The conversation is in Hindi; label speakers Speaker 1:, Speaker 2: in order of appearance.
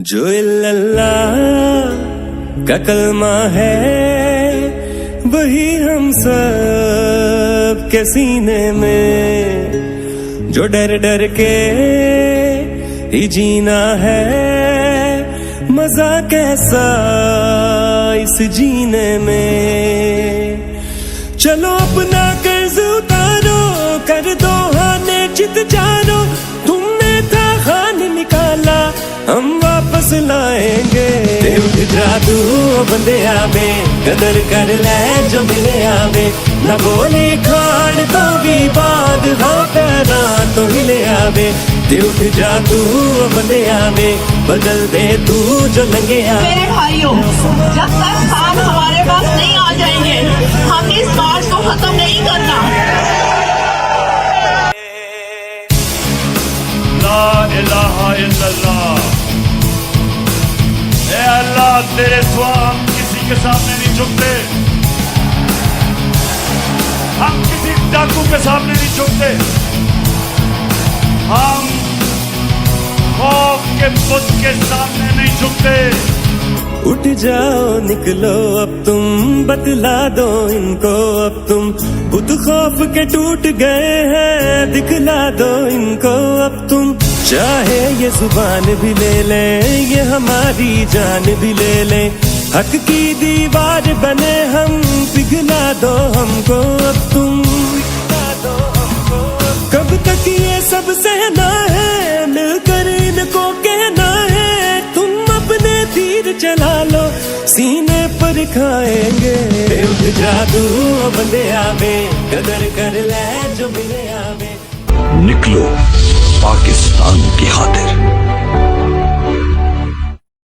Speaker 1: जो इल्लल्लाह का कलमा है वही हम सब के सीने में, जो डर डर के ही जीना है, मजा कैसा इस जीने में। चलो अपना कर्ज उतारो, कर दो हाने चित जानो, तुमने था खान निकाला हम वापस लाएंगे। उठ जादू बंदे आवे, कदर कर ले जो मिले आवे, न बोले खान तो भी बाद हाँ पैदा तो हिले आवे। उठ जादू बंदे आवे, बदल दे तू जो लंगे आवे।
Speaker 2: मेरे भाइयों, जब तक खान हमारे पास नहीं आ जाएंगे हमने इस मार्च को खत्म नहीं करना।
Speaker 3: ला इलाहा इल्लल्लाह। ऐ अल्लाह तेरे सिवा हम किसी के सामने नहीं झुकते, हम किसी डाकू के सामने नहीं झुकते, हम खौफ के बुत के सामने नहीं झुकते।
Speaker 1: उठ जाओ निकलो अब तुम, बतला दो इनको अब तुम, बुत खौफ के टूट गए हैं, दिखला दो इनको अब तुम। चाहे ये जुबान भी ले ले, ये हमारी जान भी ले ले, हक की दीवार बने हम, पिघला दो हमको अब तुम। कब तक ये सब सहना है, मिलकर इनको कहना है, तुम अपने तीर चला लो सीने पर खाएंगे। उठ जादू बंदे आवे, कदर कर ले जो मिले आवे।
Speaker 4: निकलो पाकिस्तान की खातिर।